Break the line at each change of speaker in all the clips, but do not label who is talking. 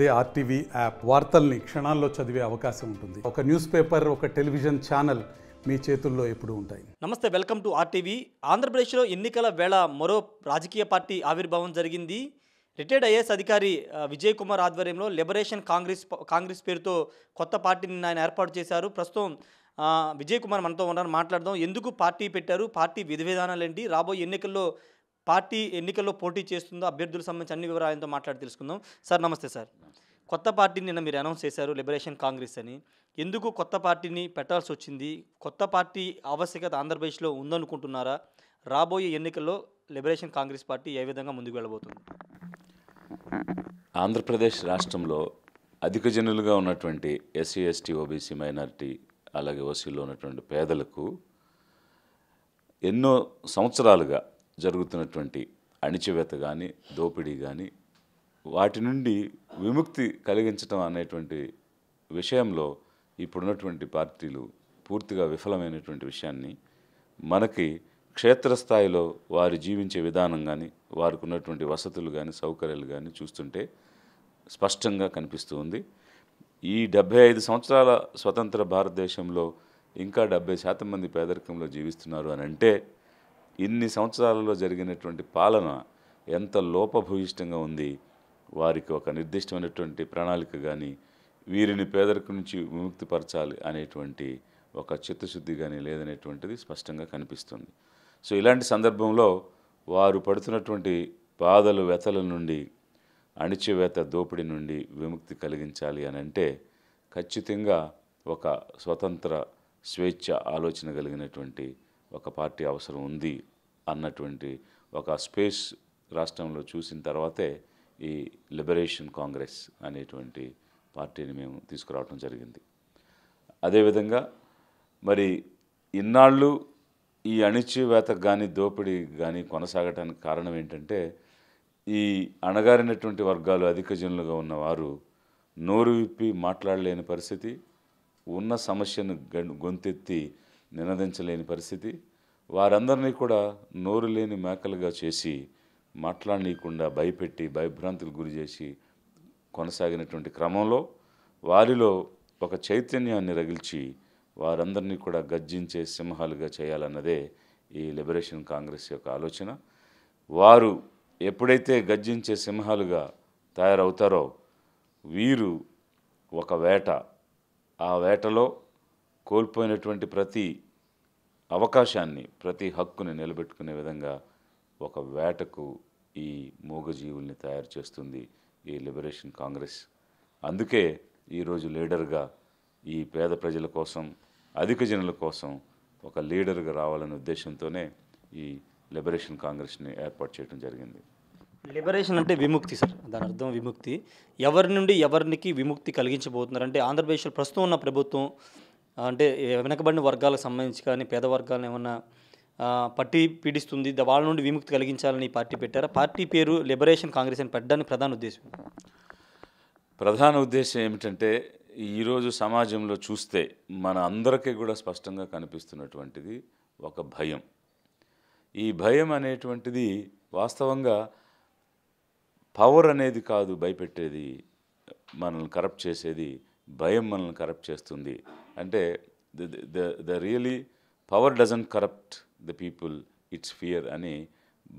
అదే RTV app వార్తల్ని క్షణాల్లో చదివే అవకాశం ఉంటుంది. ఒక న్యూస్ పేపర్, ఒక టెలివిజన్ ఛానల్ మీ చేతుల్లో ఎప్పుడూ ఉంటాయి.
నమస్తే, వెల్కమ్ టు ఆర్టీవీ. ఆంధ్రప్రదేశ్లో ఎన్నికల వేళ మరో రాజకీయ పార్టీ ఆవిర్భావం జరిగింది. రిటైర్డ్ ఐఏఎస్ అధికారి విజయ్ కుమార్ ఆధ్వర్యంలో లిబరేషన్ కాంగ్రెస్ పేరుతో కొత్త పార్టీని ఆయన ఏర్పాటు చేశారు. ప్రస్తుతం విజయ్ కుమార్ మనతో ఉన్నారు, మాట్లాడదాం. ఎందుకు పార్టీ పెట్టారు, పార్టీ విధి విధానాలు ఏంటి, రాబోయే ఎన్నికల్లో పోటీ చేస్తుందో అభ్యర్థులకు సంబంధించి అన్ని వివరాలతో మాట్లాడి తెలుసుకుందాం. సార్ నమస్తే. సార్, కొత్త పార్టీని నిన్న మీరు అనౌన్స్ చేశారు, లిబరేషన్ కాంగ్రెస్ అని. ఎందుకు కొత్త పార్టీని పెట్టాల్సి వచ్చింది? కొత్త పార్టీ ఆవశ్యకత ఆంధ్రప్రదేశ్లో ఉందనుకుంటున్నారా? రాబోయే ఎన్నికల్లో లిబరేషన్ కాంగ్రెస్ పార్టీ ఏ విధంగా ముందుకు వెళ్ళబోతుంది?
ఆంధ్రప్రదేశ్ రాష్ట్రంలో అధిక జనులుగా ఉన్నటువంటి ఎస్సీ, ఎస్టీ, ఓబీసీ, మైనారిటీ, అలాగే ఓసీలో ఉన్నటువంటి పేదలకు ఎన్నో సంవత్సరాలుగా జరుగుతున్నటువంటి అణిచివేత కానీ, దోపిడీ కానీ, వాటి నుండి విముక్తి కలిగించడం అనేటువంటి విషయంలో ఇప్పుడున్నటువంటి పార్టీలు పూర్తిగా విఫలమైనటువంటి విషయాన్ని మనకి క్షేత్రస్థాయిలో వారు జీవించే విధానం కానీ, వారికి ఉన్నటువంటి వసతులు కానీ, సౌకర్యాలు కానీ చూస్తుంటే స్పష్టంగా కనిపిస్తూ ఉంది. ఈ 75 సంవత్సరాల స్వతంత్ర భారతదేశంలో ఇంకా 70% మంది పేదరికంలో జీవిస్తున్నారు అని అంటే ఇన్ని సంవత్సరాలలో జరిగినటువంటి పాలన ఎంత లోపభూయిష్టంగా ఉంది. వారికి ఒక నిర్దిష్టమైనటువంటి ప్రణాళిక కానీ, వీరిని పేదరికం నుంచి విముక్తిపరచాలి అనేటువంటి ఒక చిత్తశుద్ధి కానీ లేదనేటువంటిది స్పష్టంగా కనిపిస్తుంది. సో ఇలాంటి సందర్భంలో వారు పడుతున్నటువంటి బాధలు, వ్యతల నుండి, అణిచివేత, దోపిడీ నుండి విముక్తి కలిగించాలి అని అంటే ఖచ్చితంగా ఒక స్వతంత్ర, స్వేచ్ఛ ఆలోచన కలిగినటువంటి ఒక పార్టీ అవసరం ఉంది అన్నటువంటి ఒక స్పేస్ రాష్ట్రంలో చూసిన తర్వాతే ఈ లిబరేషన్ కాంగ్రెస్ అనేటువంటి పార్టీని మేము తీసుకురావడం జరిగింది. అదేవిధంగా మరి ఇన్నాళ్ళు ఈ అణిచివేత కానీ, దోపిడీ కానీ కొనసాగటానికి కారణం ఏంటంటే ఈ అణగారినటువంటి వర్గాలు, అధిక జనులుగా ఉన్నవారు నోరు విప్పి మాట్లాడలేని పరిస్థితి, ఉన్న సమస్యను గొంతెత్తి నినదించలేని పరిస్థితి, వారందరినీ కూడా నోరు లేని మేకలుగా చేసి మాట్లాడనీయకుండా భయపెట్టి, భయభ్రాంతులకు గురి చేసి కొనసాగినటువంటి క్రమంలో వారిలో ఒక చైతన్యాన్ని రగిల్చి వారందరినీ కూడా గర్జించే సింహాలుగా చేయాలన్నదే ఈ లిబరేషన్ కాంగ్రెస్ యొక్క ఆలోచన. వారు ఎప్పుడైతే గర్జించే సింహాలుగా తయారవుతారో వీరు ఒక వేట, ఆ వేటలో కోల్పోయినటువంటి ప్రతి అవకాశాన్ని, ప్రతి హక్కుని నిలబెట్టుకునే విధంగా ఒక వేటకు ఈ మూగజీవుల్ని తయారు చేస్తుంది ఈ లిబరేషన్ కాంగ్రెస్. అందుకే ఈరోజు లీడర్గా ఈ పేద ప్రజల కోసం, అధిక జనుల కోసం ఒక లీడర్గా రావాలనే ఉద్దేశంతోనే ఈ లిబరేషన్ కాంగ్రెస్ని ఏర్పాటు చేయడం జరిగింది.
లిబరేషన్ అంటే విముక్తి సార్, దాని అర్థం విముక్తి. ఎవరి నుండి ఎవరికి విముక్తి కలిగించబోతున్నారు అంటే ఆంధ్రప్రదేశ్లో ప్రస్తుతం ఉన్న ప్రభుత్వం అంటే వెనకబడిన వర్గాలకు సంబంధించి కానీ, పేద వర్గాలను ఏమన్నా పట్టి పీడిస్తుంది, వాళ్ళ నుండి విముక్తి కలిగించాలని ఈ పార్టీ పెట్టారా? పార్టీ పేరు లిబరేషన్ కాంగ్రెస్ అని పెట్టడానికి
ప్రధాన ఉద్దేశం ఏమిటంటే ఈరోజు సమాజంలో చూస్తే మన అందరికీ కూడా స్పష్టంగా కనిపిస్తున్నటువంటిది ఒక భయం. ఈ భయం అనేటువంటిది వాస్తవంగా పవర్ అనేది కాదు భయపెట్టేది, మనల్ని కరప్ట్ చేసేది భయం మనల్ని కరప్ట్ చేస్తుంది. అంటే the really power doesn't corrupt the people, it's fear అని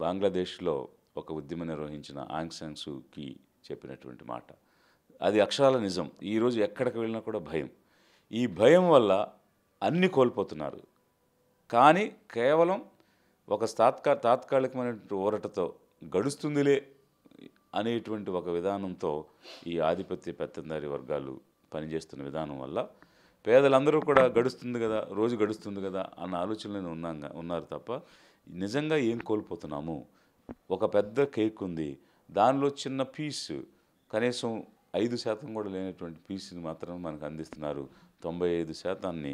బంగ్లాదేశ్లో ఒక ఉద్యమం నిర్వహించిన ఆంగ్ సాన్ సూ కీ చెప్పినటువంటి మాట. అది అక్షరాల నిజం. ఈరోజు ఎక్కడికి వెళ్ళినా కూడా భయం. ఈ భయం వల్ల అన్నీ కోల్పోతున్నారు. కానీ కేవలం ఒక తాత్కాలికమైనటువంటి ఊరటతో గడుస్తుందిలే అనేటువంటి ఒక విధానంతో ఈ ఆధిపత్య పెత్తందారి వర్గాలు పనిచేస్తున్న విధానం వల్ల పేదలందరూ కూడా గడుస్తుంది కదా, రోజు గడుస్తుంది కదా అన్న ఆలోచనలోనే ఉన్నారు తప్ప నిజంగా ఏం కోల్పోతున్నాము? ఒక పెద్ద కేక్ ఉంది, దానిలో చిన్న పీసు, కనీసం 5% కూడా లేనటువంటి పీస్ని మాత్రం మనకు అందిస్తున్నారు. 95%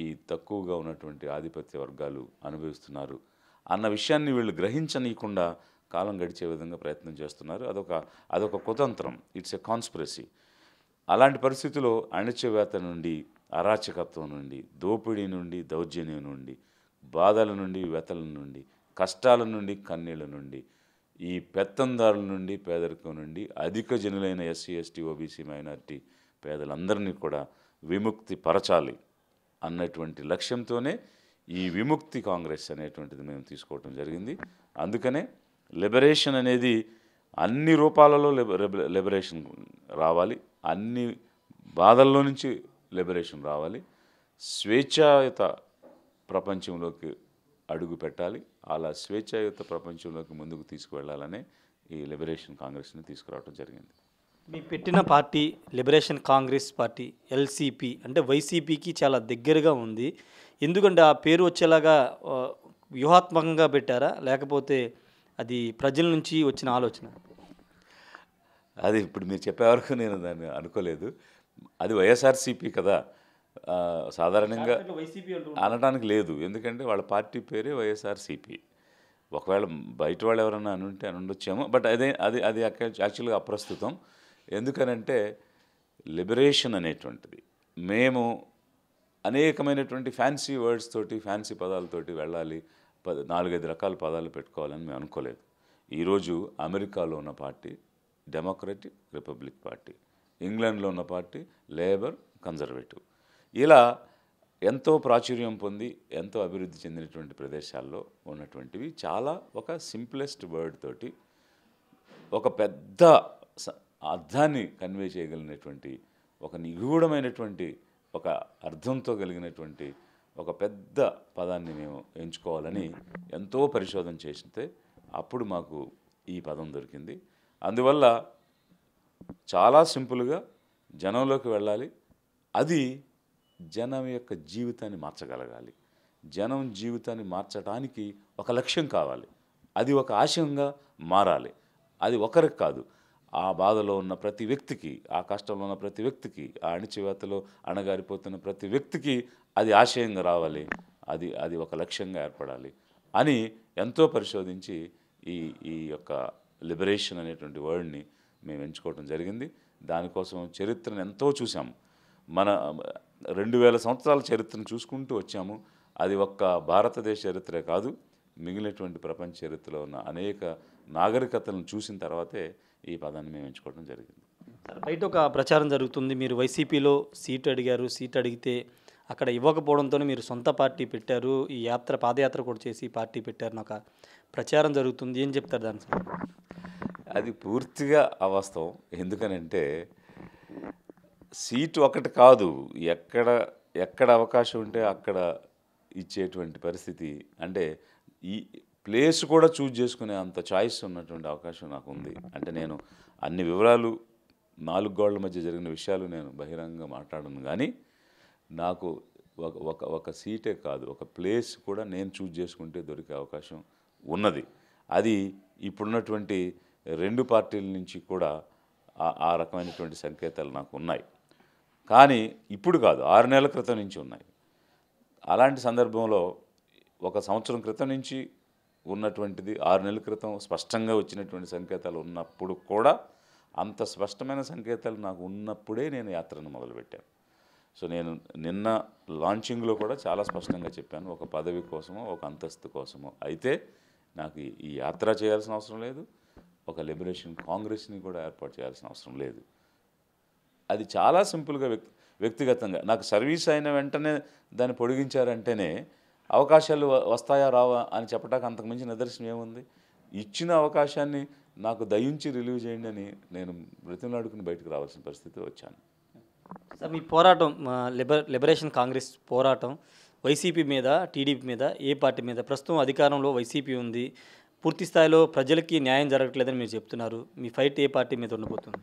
ఈ తక్కువగా ఉన్నటువంటి ఆధిపత్య వర్గాలు అనుభవిస్తున్నారు అన్న విషయాన్ని వీళ్ళు గ్రహించనీయకుండా కాలం గడిచే విధంగా ప్రయత్నం చేస్తున్నారు. అదొక కుతంత్రం, ఇట్స్ ఎ కాన్స్పిరసీ. అలాంటి పరిస్థితుల్లో అణిచివేత నుండి, అరాచకత్వం నుండి, దోపిడీ నుండి, దౌర్జన్యం నుండి, బాధల నుండి, వ్యతల నుండి, కష్టాల నుండి, కన్నీళ్ళ నుండి ఈ పెత్తందారుల నుండి, పేదరికం నుండి అధిక జనులైన ఎస్సీ, ఎస్టీ, ఓబీసీ, మైనారిటీ పేదలందరినీ కూడా విముక్తి పరచాలి అన్నటువంటి లక్ష్యంతోనే ఈ విముక్తి కాంగ్రెస్ అనేటువంటిది మేము తీసుకోవటం జరిగింది. అందుకనే లిబరేషన్ అనేది అన్ని రూపాలలో లిబరేషన్ రావాలి, అన్ని బాధల్లో నుంచి లిబరేషన్ రావాలి, స్వేచ్ఛాయుత ప్రపంచంలోకి అడుగు పెట్టాలి. అలా స్వేచ్ఛాయుత ప్రపంచంలోకి ముందుకు తీసుకువెళ్ళాలనే ఈ లిబరేషన్ కాంగ్రెస్ని తీసుకురావడం జరిగింది.
మీ పెట్టిన party liberation Congress party, LCP, అంటే వైసీపీకి చాలా దగ్గరగా ఉంది. ఎందుకంటే ఆ పేరు వచ్చేలాగా వ్యూహాత్మకంగా పెట్టారా, లేకపోతే అది ప్రజల నుంచి వచ్చిన ఆలోచన?
అది ఇప్పుడు మీరు చెప్పే వరకు నేను దాన్ని అనుకోలేదు. అది వైఎస్ఆర్సీపీ కదా, సాధారణంగా అనడానికి లేదు. ఎందుకంటే వాళ్ళ పార్టీ పేరే వైఎస్ఆర్సీపీ. ఒకవేళ బయట వాళ్ళు ఎవరన్నా అనుంటే అని ఉండొచ్చేమో, బట్ అది యాక్చువల్గా అప్రస్తుతం. ఎందుకనంటే లిబరేషన్ అనేటువంటిది మేము అనేకమైనటువంటి ఫ్యాన్సీ వర్డ్స్ తోటి, ఫ్యాన్సీ పదాలతోటి వెళ్ళాలి, 4-5 రకాల పదాలు పెట్టుకోవాలని మేము అనుకోలేదు. ఈరోజు అమెరికాలో ఉన్న పార్టీ డెమోక్రటిక్ రిపబ్లిక్ పార్టీ, ఇంగ్లాండ్లో ఉన్న పార్టీ లేబర్ కన్జర్వేటివ్, ఇలా ఎంతో ప్రాచుర్యం పొంది ఎంతో అభివృద్ధి చెందినటువంటి ప్రదేశాల్లో ఉన్నటువంటివి చాలా ఒక సింప్లెస్ట్ వర్డ్ తోటి ఒక పెద్ద అర్థాన్ని కన్వే చేయగలిగినటువంటి, ఒక నిగూఢమైనటువంటి, ఒక అర్థంతో కలిగినటువంటి ఒక పెద్ద పదాన్ని మేము ఎంచుకోవాలని ఎంతో పరిశోధన చేసితే అప్పుడు మాకు ఈ పదం దొరికింది. అందువల్ల చాలా సింపుల్గా జనంలోకి వెళ్ళాలి, అది జనం యొక్క జీవితాన్ని మార్చగలగాలి, జనం జీవితాన్ని మార్చడానికి ఒక లక్ష్యం కావాలి, అది ఒక ఆశయంగా మారాలి. అది ఒకరికి కాదు, ఆ బాధలో ఉన్న ప్రతి వ్యక్తికి, ఆ కష్టంలో ఉన్న ప్రతి వ్యక్తికి, ఆ అణిచివేతలో అణగారిపోతున్న ప్రతి వ్యక్తికి అది ఆశయంగా రావాలి, అది ఒక లక్ష్యంగా ఏర్పడాలి అని ఎంతో పరిశోధించి ఈ యొక్క లిబరేషన్ అనేటువంటి వర్డ్ని మేము ఎంచుకోవడం జరిగింది. దానికోసం చరిత్రను ఎంతో చూసాము. మన 2000 సంవత్సరాల చరిత్రను చూసుకుంటూ వచ్చాము. అది ఒక్క భారతదేశ చరిత్రే కాదు, మిగిలినటువంటి ప్రపంచ చరిత్రలో ఉన్న అనేక నాగరికతలను చూసిన తర్వాతే ఈ పదాన్ని మేము ఎంచుకోవడం జరిగింది.
బయట ఒక ప్రచారం జరుగుతుంది, మీరు వైసీపీలో సీటు అడిగారు, సీటు అడిగితే అక్కడ ఇవ్వకపోవడంతో మీరు సొంత పార్టీ పెట్టారు, ఈ పాదయాత్ర కూడా చేసి పార్టీ పెట్టారు, ఒక ప్రచారం జరుగుతుంది. ఏం చెప్తారు దానికి?
అది పూర్తిగా అవాస్తవం. ఎందుకనంటే సీటు ఒకటి కాదు, ఎక్కడ అవకాశం ఉంటే అక్కడ ఇచ్చేటువంటి పరిస్థితి, అంటే ఈ ప్లేస్ కూడా చూజ్ చేసుకునే అంత చాయిస్ ఉన్నటువంటి అవకాశం నాకు ఉంది. అంటే నేను అన్ని వివరాలు 4 గోళ్ల మధ్య జరిగిన విషయాలు నేను బహిరంగంగా మాట్లాడను, కానీ నాకు ఒక సీటే కాదు, ఒక ప్లేస్ కూడా నేను చూజ్ చేసుకుంటే దొరికే అవకాశం ఉన్నది. అది ఇప్పుడున్నటువంటి 2 పార్టీల నుంచి కూడా ఆ రకమైనటువంటి సంకేతాలు నాకు ఉన్నాయి. కానీ ఇప్పుడు కాదు, 6 నెలల క్రితం నుంచి ఉన్నాయి. అలాంటి సందర్భంలో 1 సంవత్సరం క్రితం నుంచి ఉన్నటువంటిది 6 నెలల క్రితం స్పష్టంగా వచ్చినటువంటి సంకేతాలు ఉన్నప్పుడు కూడా, అంత స్పష్టమైన సంకేతాలు నాకు ఉన్నప్పుడే నేను యాత్రను మొదలుపెట్టాను. సో నేను నిన్న లాంచింగ్లో కూడా చాలా స్పష్టంగా చెప్పాను, ఒక పదవి కోసమో ఒక అంతస్తు కోసమో అయితే నాకు ఈ యాత్ర చేయాల్సిన అవసరం లేదు, ఒక లిబరేషన్ కాంగ్రెస్ని కూడా ఏర్పాటు చేయాల్సిన అవసరం లేదు. అది చాలా సింపుల్గా వ్యక్తిగతంగా నాకు సర్వీస్ అయిన వెంటనే దాన్ని పొడిగించారంటేనే అవకాశాలు వస్తాయా రావా అని చెప్పడానికి అంతకుమించి నిదర్శనం ఏముంది? ఇచ్చిన అవకాశాన్ని నాకు దయించి రిలీవ్ చేయండి అని నేను బ్రతిమలాడుకుని బయటకు రావాల్సిన పరిస్థితి వచ్చాను.
సార్, మీ పోరాటం లిబరేషన్ కాంగ్రెస్ పోరాటం వైసీపీ మీద, టీడీపీ మీద, ఏ పార్టీ మీద? ప్రస్తుతం అధికారంలో వైసీపీ ఉంది, పూర్తి స్థాయిలో ప్రజలకి న్యాయం జరగట్లేదని మీరు చెప్తున్నారు. మీ ఫైట్ ఏ పార్టీ మీద ఉండబోతుంది?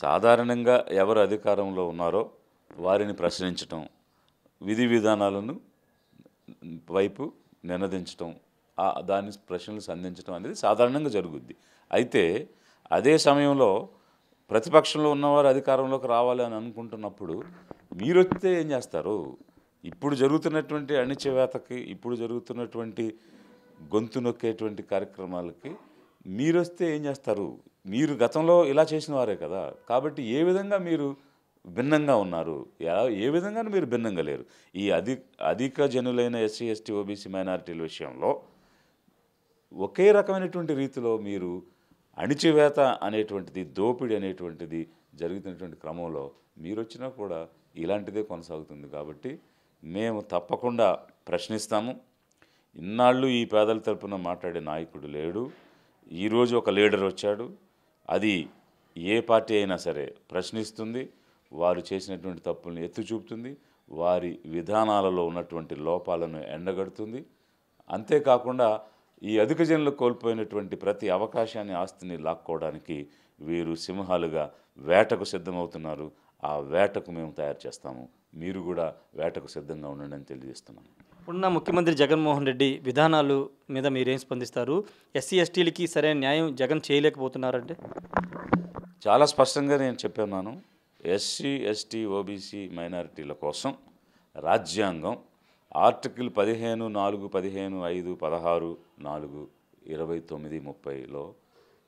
సాధారణంగా ఎవరు అధికారంలో ఉన్నారో వారిని ప్రశ్నించటం, విధి విధానాలను వైపు నినదించటం, దాని ప్రశ్నలు సంధించడం అనేది సాధారణంగా జరుగుద్ది. అయితే అదే సమయంలో ప్రతిపక్షంలో ఉన్నవారు అధికారంలోకి రావాలి అని అనుకుంటున్నప్పుడు మీరు వస్తే ఏం చేస్తారు? ఇప్పుడు జరుగుతున్నటువంటి అణిచివేతకి, ఇప్పుడు జరుగుతున్నటువంటి గొంతు నొక్కేటువంటి కార్యక్రమాలకి మీరు వస్తే ఏం చేస్తారు? మీరు గతంలో ఇలా చేసిన వారే కదా. కాబట్టి ఏ విధంగా మీరు భిన్నంగా ఉన్నారు? ఏ విధంగా మీరు భిన్నంగా లేరు? ఈ అధిక జనులైన ఎస్సీ, ఎస్టీ, ఓబీసీ మైనారిటీల విషయంలో ఒకే రకమైనటువంటి రీతిలో మీరు అణిచివేత అనేటువంటిది, దోపిడీ అనేటువంటిది జరుగుతున్నటువంటి క్రమంలో మీరు వచ్చినా కూడా ఇలాంటిదే కొనసాగుతుంది. కాబట్టి మేము తప్పకుండా ప్రశ్నిస్తాము. ఇన్నాళ్ళు ఈ పేదల తరపున మాట్లాడే నాయకుడు లేడు. ఈరోజు ఒక లీడర్ వచ్చాడు. అది ఏ పార్టీ అయినా సరే ప్రశ్నిస్తుంది, వారు చేసినటువంటి తప్పులను ఎత్తి చూపుతుంది, వారి విధానాలలో ఉన్నటువంటి లోపాలను ఎండగడుతుంది. అంతేకాకుండా ఈ అధిక జనులు కోల్పోయినటువంటి ప్రతి అవకాశాన్ని, ఆస్తిని లాక్కోవడానికి వీరు సింహాలుగా వేటకు సిద్ధమవుతున్నారు. ఆ వేటకు మేము తయారు చేస్తాము. మీరు కూడా వేటకు సిద్ధంగా ఉండండి అని తెలియజేస్తున్నాను.
ఉన్న ముఖ్యమంత్రి జగన్మోహన్ రెడ్డి విధానాలు మీద మీరేం స్పందిస్తారు? ఎస్సీ ఎస్టీలకి సరైన న్యాయం జగన్ చేయలేకపోతున్నారంటే?
చాలా స్పష్టంగా నేను చెప్పాను. ఎస్సీ ఎస్టీ ఓబీసీ మైనారిటీల కోసం రాజ్యాంగం ఆర్టికల్ 15, 4, 15, 5, 16, 4, 29, 30లో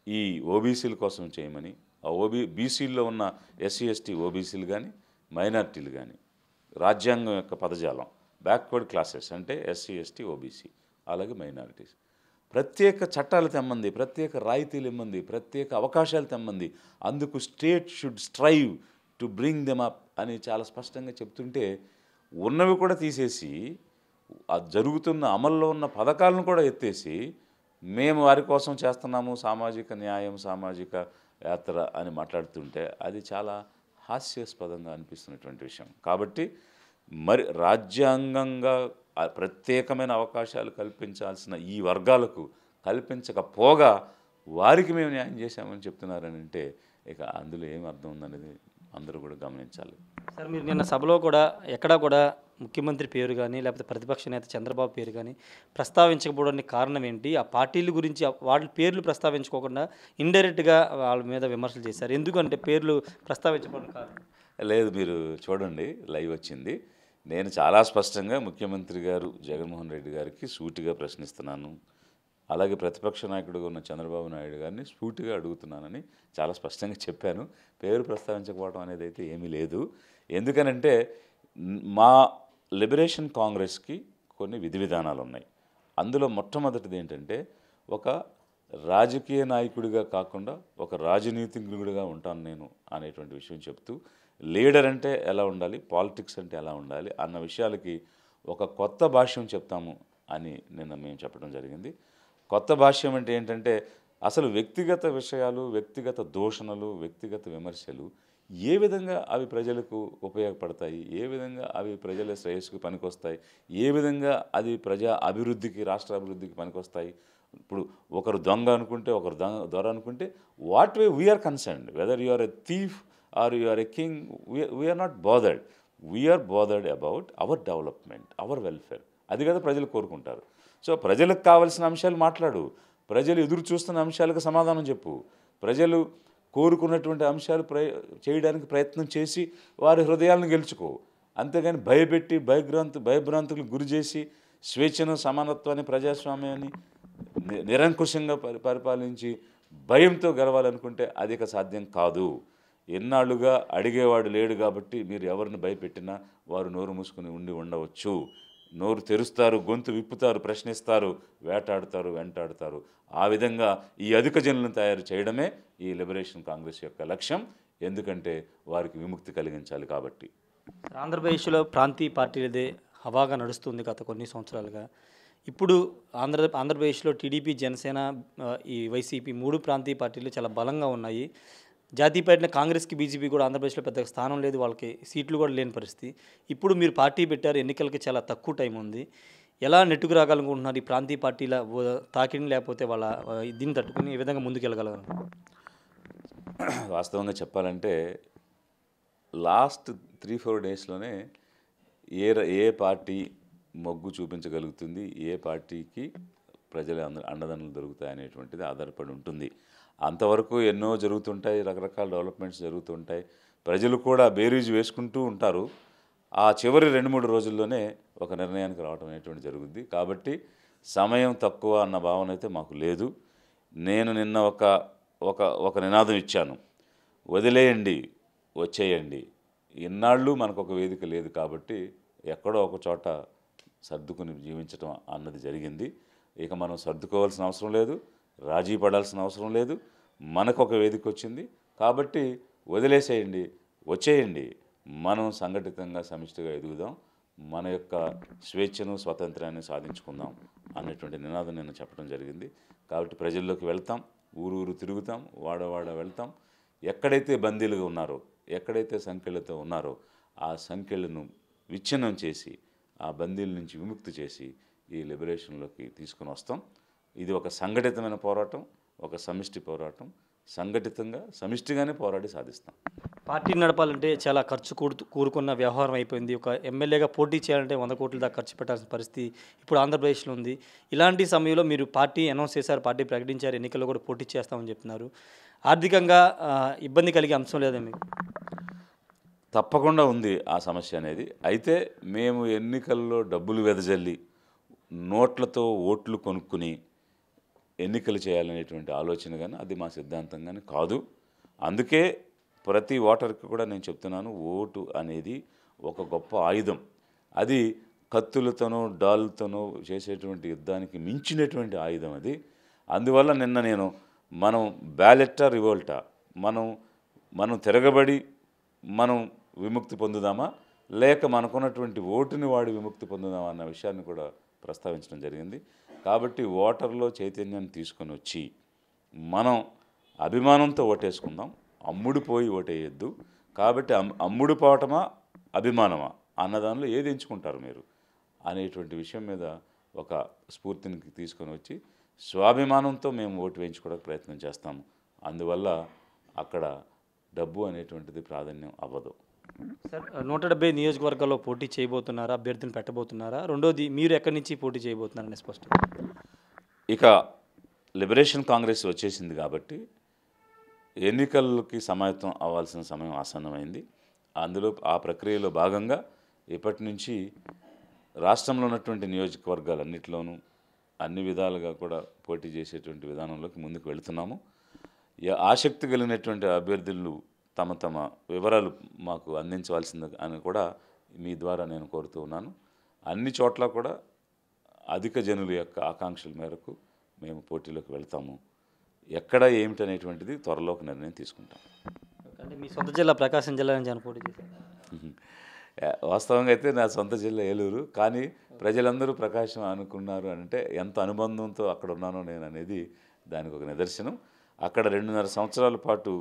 ఈ ఓబీసీల కోసం చేయమని, ఆ బీసీల్లో ఉన్న ఎస్సీ ఎస్టీ ఓబీసీలు కానీ మైనారిటీలు కానీ రాజ్యాంగం యొక్క పదజాలం బ్యాక్వర్డ్ క్లాసెస్ అంటే ఎస్సీ ఎస్టీ ఓబీసీ అలాగే మైనారిటీస్ ప్రత్యేక చట్టాలు తెమ్మంది, ప్రత్యేక రాయితీలు ఇమ్మంది, ప్రత్యేక అవకాశాలు తెమ్మంది. అందుకు state should strive to bring them up అని చాలా స్పష్టంగా చెప్తుంటే, ఉన్నవి కూడా తీసేసి జరుగుతున్న అమల్లో ఉన్న పథకాలను కూడా ఎత్తేసి మేము వారి కోసం చేస్తున్నాము సామాజిక న్యాయం, సామాజిక యాత్ర అని మాట్లాడుతుంటే అది చాలా హాస్యాస్పదంగా అనిపిస్తున్నటువంటి విషయం. కాబట్టి మరి రాజ్యాంగంగా ప్రత్యేకమైన అవకాశాలు కల్పించాల్సిన ఈ వర్గాలకు కల్పించకపోగా వారికి మేము న్యాయం చేశామని చెప్తున్నారని అంటే ఇక అందులో ఏం అర్థం ఉందనేది అందరూ కూడా గమనించాలి.
సార్, మీరు నిన్న సభలో కూడా ఎక్కడా కూడా ముఖ్యమంత్రి పేరు కానీ లేకపోతే ప్రతిపక్ష నేత చంద్రబాబు పేరు కానీ ప్రస్తావించకపోవడానికి కారణం ఏంటి? ఆ పార్టీల గురించి వాళ్ళ పేర్లు ప్రస్తావించుకోకుండా ఇండైరెక్ట్గా వాళ్ళ మీద విమర్శలు చేశారు. ఎందుకంటే పేర్లు ప్రస్తావించకపోవడానికి కారణం
లేదు, మీరు చూడండి, లైవ్ వచ్చింది. నేను చాలా స్పష్టంగా ముఖ్యమంత్రి గారు జగన్మోహన్ రెడ్డి గారికి సూటిగా ప్రశ్నిస్తున్నాను. అలాగే ప్రతిపక్ష నాయకుడిగా ఉన్న చంద్రబాబు నాయుడు గారిని సూటిగా అడుగుతున్నానని చాలా స్పష్టంగా చెప్పాను. పేరు ప్రస్తావించకపోవడం అనేది అయితే ఏమీ లేదు. ఎందుకనంటే మా లిబరేషన్ కాంగ్రెస్కి కొన్ని విధి విధానాలు ఉన్నాయి. అందులో మొట్టమొదటిది ఏంటంటే ఒక రాజకీయ నాయకుడిగా కాకుండా ఒక రాజనీతిజ్ఞుడిగా ఉంటాను నేను అనేటువంటి విషయం చెప్తూ, లీడర్ అంటే ఎలా ఉండాలి, పాలిటిక్స్ అంటే ఎలా ఉండాలి అన్న విషయాలకి ఒక కొత్త భాష్యం చెప్తాము అని నిన్న మేము చెప్పడం జరిగింది. కొత్త భాష్యం అంటే ఏంటంటే అసలు వ్యక్తిగత విషయాలు, వ్యక్తిగత దూషణలు, వ్యక్తిగత విమర్శలు ఏ విధంగా అవి ప్రజలకు ఉపయోగపడతాయి, ఏ విధంగా అవి ప్రజల శ్రేయస్సుకు పనికొస్తాయి, ఏ విధంగా అది ప్రజా అభివృద్ధికి, రాష్ట్ర అభివృద్ధికి పనికొస్తాయి. ఇప్పుడు ఒకరు దొంగ అనుకుంటే, ఒకరు దొర అనుకుంటే, what way we are concerned, whether you are a thief or you are a king, we are not bothered. We are bothered about our development, our welfare. అది కదా ప్రజలు కోరుకుంటారు. సో ప్రజలకు కావాల్సిన అంశాలు మాట్లాడు, ప్రజలు ఎదురు చూస్తున్న అంశాలకు సమాధానం చెప్పు, ప్రజలు కోరుకున్నటువంటి అంశాలు చేయడానికి ప్రయత్నం చేసి వారి హృదయాలను గెలుచుకో. అంతేగాని భయపెట్టి భయభ్రాంతులకు గురి చేసి స్వేచ్ఛను, సమానత్వాన్ని, ప్రజాస్వామ్యాన్ని నిరంకుశంగా పరిపాలించి భయంతో గెలవాలనుకుంటే అది ఇక సాధ్యం కాదు. ఎన్నాళ్ళుగా అడిగేవాడు లేడు కాబట్టి మీరు ఎవరిని భయపెట్టినా వారు నోరు మూసుకుని ఉండవచ్చు. నోరు తెరుస్తారు, గొంతు విప్పుతారు, ప్రశ్నిస్తారు, వేటాడుతారు, వెంటాడుతారు. ఆ విధంగా ఈ అధిక జనులను తయారు చేయడమే ఈ లిబరేషన్ కాంగ్రెస్ యొక్క లక్ష్యం. ఎందుకంటే వారికి విముక్తి కలిగించాలి కాబట్టి.
ఆంధ్రప్రదేశ్లో ప్రాంతీయ పార్టీలదే హవాగా నడుస్తుంది గత కొన్ని సంవత్సరాలుగా. ఇప్పుడు ఆంధ్రప్రదేశ్లో టీడీపీ, జనసేన, ఈ వైసీపీ 3 ప్రాంతీయ పార్టీలు చాలా బలంగా ఉన్నాయి. జాతీయ పార్టీన కాంగ్రెస్కి, బీజేపీ కూడా ఆంధ్రప్రదేశ్లో పెద్దగా స్థానం లేదు, వాళ్ళకి సీట్లు కూడా లేని పరిస్థితి. ఇప్పుడు మీరు పార్టీ పెట్టారు, ఎన్నికలకి చాలా తక్కువ టైం ఉంది. ఎలా నెట్టుకు రాగలనుకుంటున్నారు ఈ ప్రాంతీయ పార్టీల తాకిడిని, లేకపోతే వాళ్ళ దీన్ని తట్టుకుని ఏ విధంగా ముందుకు వెళ్ళగలరు?
వాస్తవంగా చెప్పాలంటే లాస్ట్ 3-4 డేస్లోనే ఏ పార్టీ మొగ్గు చూపించగలుగుతుంది, ఏ పార్టీకి ప్రజల అండదండలు దొరుకుతాయి అనేటువంటిది ఆధారపడి ఉంటుంది. అంతవరకు ఎన్నో జరుగుతుంటాయి, రకరకాల డెవలప్మెంట్స్ జరుగుతుంటాయి, ప్రజలు కూడా బేరీజు వేసుకుంటూ ఉంటారు. ఆ చివరి 2-3 రోజుల్లోనే ఒక నిర్ణయానికి రావడం అనేటువంటి జరుగుద్ది. కాబట్టి సమయం తక్కువ అన్న భావన అయితే మాకు లేదు. నేను నిన్న ఒక నినాదం ఇచ్చాను, వదిలేయండి, వచ్చేయండి. ఇన్నాళ్ళు మనకు ఒక వేదిక లేదు కాబట్టి ఎక్కడో ఒక చోట సర్దుకుని జీవించడం అన్నది జరిగింది. ఇక మనం సర్దుకోవాల్సిన అవసరం లేదు, రాజీ పడాల్సిన అవసరం లేదు. మనకు ఒక వేదిక వచ్చింది కాబట్టి వదిలేసేయండి, వచ్చేయండి, మనం సంఘటితంగా సమిష్టిగా ఎదుగుదాం, మన యొక్క స్వేచ్ఛను స్వాతంత్రాన్ని సాధించుకుందాం అనేటువంటి నినాదం నేను చెప్పడం జరిగింది. కాబట్టి ప్రజల్లోకి వెళ్తాం, ఊరు తిరుగుతాం, వాడ వెళ్తాం. ఎక్కడైతే బందీలుగా ఉన్నారో, ఎక్కడైతే సంఖ్యలతో ఉన్నారో ఆ సంఖ్యలను విచ్ఛిన్నం చేసి ఆ బందీల నుంచి విముక్తి చేసి ఈ లిబరేషన్లోకి తీసుకుని వస్తాం. ఇది ఒక సంఘటితమైన పోరాటం, ఒక సమిష్టి పోరాటం. సంఘటితంగా సమిష్టిగానే పోరాడి సాధిస్తాం.
పార్టీ నడపాలంటే చాలా ఖర్చు కూరుకున్న వ్యవహారం అయిపోయింది. ఒక ఎమ్మెల్యేగా పోటీ చేయాలంటే 100 కోట్ల దాకా ఖర్చు పెట్టాల్సిన పరిస్థితి ఇప్పుడు ఆంధ్రప్రదేశ్లో ఉంది. ఇలాంటి సమయంలో మీరు పార్టీ అనౌన్స్ చేశారు, పార్టీ ప్రకటించారు, ఎన్నికల్లో కూడా పోటీ చేస్తామని చెప్తున్నారు. ఆర్థికంగా ఇబ్బంది కలిగే అంశం లేదా మీకు?
తప్పకుండా ఉంది ఆ సమస్య అనేది. అయితే మేము ఎన్నికల్లో డబ్బులు వెదజల్లి నోట్లతో ఓట్లు కొనుక్కుని ఎన్నికలు చేయాలనేటువంటి ఆలోచన కానీ అది మా సిద్ధాంతం కానీ కాదు. అందుకే ప్రతి ఓటర్కి కూడా నేను చెప్తున్నాను, ఓటు అనేది ఒక గొప్ప ఆయుధం. అది కత్తులతోనో డాళ్ళతోనో చేసేటువంటి యుద్ధానికి మించినటువంటి ఆయుధం అది. అందువల్ల నిన్న మనం బ్యాలెట్టా రివోల్టా, మనం తిరగబడి మనం విముక్తి పొందుదామా, లేక మనకున్నటువంటి ఓటుని వాడి విముక్తి పొందుదామా అన్న విషయాన్ని కూడా ప్రస్తావించడం జరిగింది. కాబట్టి ఓటర్లో చైతన్యాన్ని తీసుకొని వచ్చి మనం అభిమానంతో ఓటేసుకుందాం, అమ్ముడుపోయి ఓటేయద్దు. కాబట్టి అమ్ముడుపోవటమా అభిమానమా అన్నదానిలో ఏది ఎంచుకుంటారు మీరు అనేటువంటి విషయం మీద ఒక స్ఫూర్తిని తీసుకొని వచ్చి స్వాభిమానంతో మేము ఓటు వేయించుకోవడానికి ప్రయత్నం చేస్తాము. అందువల్ల అక్కడ డబ్బు అనేటువంటిది ప్రాధాన్యం అవ్వదు.
సార్, 170 నియోజకవర్గాల్లో పోటీ చేయబోతున్నారా, అభ్యర్థిని పెట్టబోతున్నారా? రెండోది, మీరు ఎక్కడి నుంచి పోటీ చేయబోతున్నారని స్పష్టం.
ఇక లిబరేషన్ కాంగ్రెస్ వచ్చేసింది కాబట్టి ఎన్నికలకి సమాయత్తం అవ్వాల్సిన సమయం ఆసన్నమైంది. అందులో ఆ ప్రక్రియలో భాగంగా ఇప్పటి నుంచి రాష్ట్రంలో ఉన్నటువంటి నియోజకవర్గాలన్నింటిలోనూ అన్ని విధాలుగా కూడా పోటీ చేసేటువంటి విధానంలోకి ముందుకు వెళుతున్నాము. ఆసక్తి కలిగినటువంటి అభ్యర్థులు తమ వివరాలు మాకు అందించవలసింది అని కూడా మీ ద్వారా నేను కోరుతూ ఉన్నాను. అన్ని చోట్ల కూడా అధిక జనుల యొక్క ఆకాంక్షల మేరకు మేము పోటీలోకి వెళ్తాము. ఎక్కడ ఏమిటనేటువంటిది త్వరలో ఒక నిర్ణయం తీసుకుంటాం.
అంటే మీ సొంత జిల్లా ప్రకాశం జిల్లా నుంచి పోటీ చేశారు?
వాస్తవంగా అయితే నా సొంత జిల్లా ఏలూరు, కానీ ప్రజలందరూ ప్రకాశం అనుకున్నారు అంటే ఎంత అనుబంధంతో అక్కడ ఉన్నానో నేను అనేది దానికి ఒక నిదర్శనం. అక్కడ 2.5 సంవత్సరాల పాటు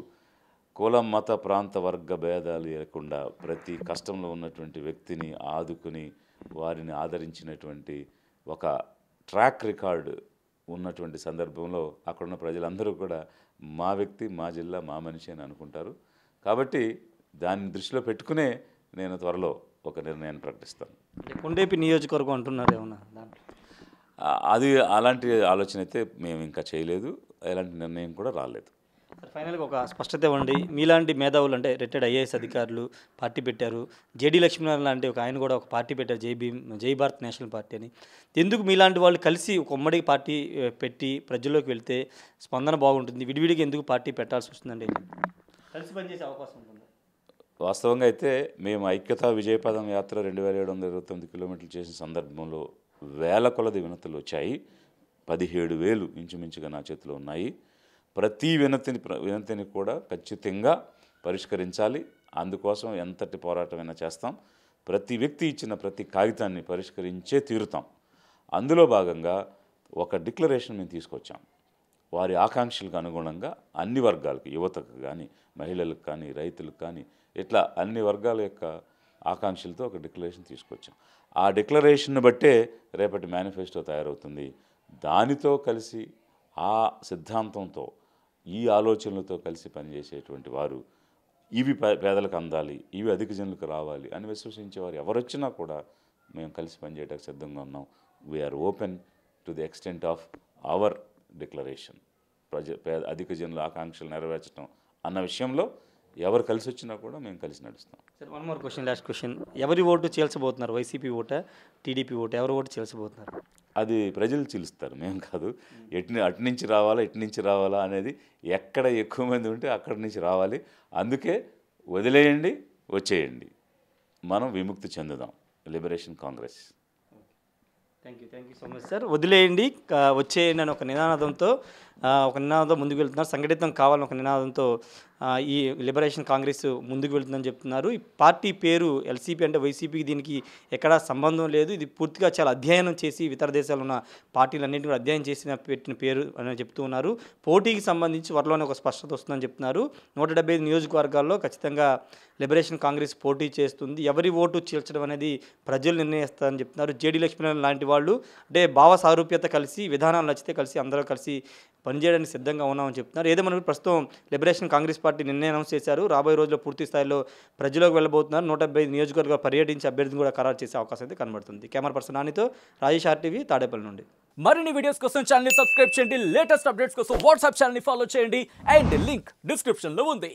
కుల మత ప్రాంత వర్గ భేదాలు లేకుండా ప్రతి కష్టంలో ఉన్నటువంటి వ్యక్తిని ఆదుకుని వారిని ఆదరించినటువంటి ఒక ట్రాక్ రికార్డు ఉన్నటువంటి సందర్భంలో అక్కడున్న ప్రజలందరూ కూడా మా వ్యక్తి, మా జిల్లా, మా మనిషి అని అనుకుంటారు. కాబట్టి దాన్ని దృష్టిలో పెట్టుకునే నేను త్వరలో ఒక నిర్ణయాన్ని ప్రకటిస్తాను.
కొండేపి నియోజకవర్గం అంటున్నారు ఏమన్నా?
అది అలాంటి ఆలోచన అయితే మేము ఇంకా చేయలేదు, ఎలాంటి నిర్ణయం కూడా రాలేదు.
ఫైనల్గా ఒక స్పష్టత ఇవ్వండి. మీలాంటి మేధావులు, అంటే రిటైర్డ్ ఐఏఎస్ అధికారులు పార్టీ పెట్టారు, జేడీ లక్ష్మీనారాయణ లాంటి ఒక ఆయన కూడా ఒక పార్టీ పెట్టారు, జై భారత్ నేషనల్ పార్టీ అని. ఎందుకు మీలాంటి వాళ్ళు కలిసి ఒక ఉమ్మడి పార్టీ పెట్టి ప్రజల్లోకి వెళ్తే స్పందన బాగుంటుంది, విడివిడిగా ఎందుకు పార్టీ పెట్టాల్సి వస్తుందండి? కలిసి పనిచేసే అవకాశం ఉంటుంది.
వాస్తవంగా అయితే మేము ఐక్యతా విజయపదం యాత్ర 2729 కిలోమీటర్లు చేసిన సందర్భంలో వేల కొలది వినతులు వచ్చాయి. 17,000 ఇంచుమించుగా నా చేతిలో ఉన్నాయి. ప్రతి వినతిని కూడా ఖచ్చితంగా పరిష్కరించాలి. అందుకోసం ఎంతటి పోరాటమైనా చేస్తాం. ప్రతి వ్యక్తి ఇచ్చిన ప్రతి కాగితాన్ని పరిష్కరించే తీరుతాం. అందులో భాగంగా ఒక డిక్లరేషన్ మేము తీసుకొచ్చాం. వారి ఆకాంక్షలకు అనుగుణంగా అన్ని వర్గాలకు, యువతకు కానీ, మహిళలకు కానీ, రైతులకు కానీ, ఇట్లా అన్ని వర్గాల యొక్క ఆకాంక్షలతో ఒక డిక్లరేషన్ తీసుకొచ్చాం. ఆ డిక్లరేషన్ను బట్టే రేపటి మేనిఫెస్టో తయారవుతుంది. దానితో కలిసి ఆ సిద్ధాంతంతో ఈ ఆలోచనలతో కలిసి పనిచేసేటువంటి వారు ఇవి పేదలకు అందాలి, ఇవి అధిక జనులకు రావాలి అని విశ్వసించేవారు ఎవరొచ్చినా కూడా మేము కలిసి పనిచేయడానికి సిద్ధంగా ఉన్నాం. We are open to the extent of our declaration. అధిక జనుల ఆకాంక్షలు నెరవేర్చడం అన్న విషయంలో ఎవరు కలిసి వచ్చినా కూడా మేము కలిసి నడుస్తాం.
Sir, one more question, last question. ఎవరి ఓటు చీల్చబోతున్నారు? వైసీపీ ఓటా, టీడీపీ ఓటు? ఎవరి ఓటు చీల్చబోతున్నారు?
అది ప్రజలు చీలుస్తారు, మేము కాదు. అటు నుంచి రావాలా, ఇటు నుంచి రావాలా అనేది ఎక్కడ ఎక్కువ మంది ఉంటే అక్కడి నుంచి రావాలి. అందుకే వదిలేయండి, వచ్చేయండి, మనం విముక్తి చెందుదాం. Liberation congress.
Thank you so much sir. వదిలేయండి, వచ్చేయండి అని ఒక నినాదంతో ముందుకు వెళ్తున్నారు. సంఘటితం కావాలని ఒక నినాదంతో ఈ లిబరేషన్ కాంగ్రెస్ ముందుకు వెళ్తుందని చెప్తున్నారు. ఈ పార్టీ పేరు ఎల్సీపీ అంటే వైసీపీకి దీనికి ఎక్కడా సంబంధం లేదు. ఇది పూర్తిగా చాలా అధ్యయనం చేసి ఇతర దేశాల్లో ఉన్న పార్టీలన్నింటినీ కూడా అధ్యయనం చేసిన పెట్టిన పేరు అని చెప్తూ ఉన్నారు. పోటీకి సంబంధించి త్వరలోనే ఒక స్పష్టత వస్తుందని చెప్తున్నారు. 175 నియోజకవర్గాల్లో ఖచ్చితంగా లిబరేషన్ కాంగ్రెస్ పోటీ చేస్తుంది. ఎవరి ఓటు చీల్చడం అనేది ప్రజలు నిర్ణయిస్తారని చెప్తున్నారు. జేడీ లక్ష్మీనారాయణ లాంటి వాళ్ళు అంటే భావ సారూప్యత కలిసి విధానాలు నచ్చితే కలిసి అందరూ కలిసి పనిచేయడానికి సిద్ధంగా ఉన్నామని చెప్తున్నారు. ఏదేమన్నా ప్రస్తుతం లిబరేషన్ కాంగ్రెస్ పార్టీ నిన్నే అనౌన్స్ చేశారు. రాబోయే రోజుల్లో పూర్తి స్థాయిలో ప్రజలకు వెళ్ళబోతున్నారు. 175 నియోజకవర్గాలు పర్యటించి అభ్యర్థిని కూడా ఖరారు చేసే అవకాశం అయితే కనబడుతుంది. కెమెరా పర్సన్ నానితో రాజేష్ RTV తాడేపల్లి నుండి.
మరిన్ని వీడియోస్ కోసం ఛానల్ ని సబ్స్క్రైబ్ చేయండి. లేటెస్ట్ అప్డేట్స్ కోసం వాట్సాప్ ఛానల్ ని ఫాలో చేయండి. అండ్ లింక్ డిస్క్రిప్షన్ లో ఉంది.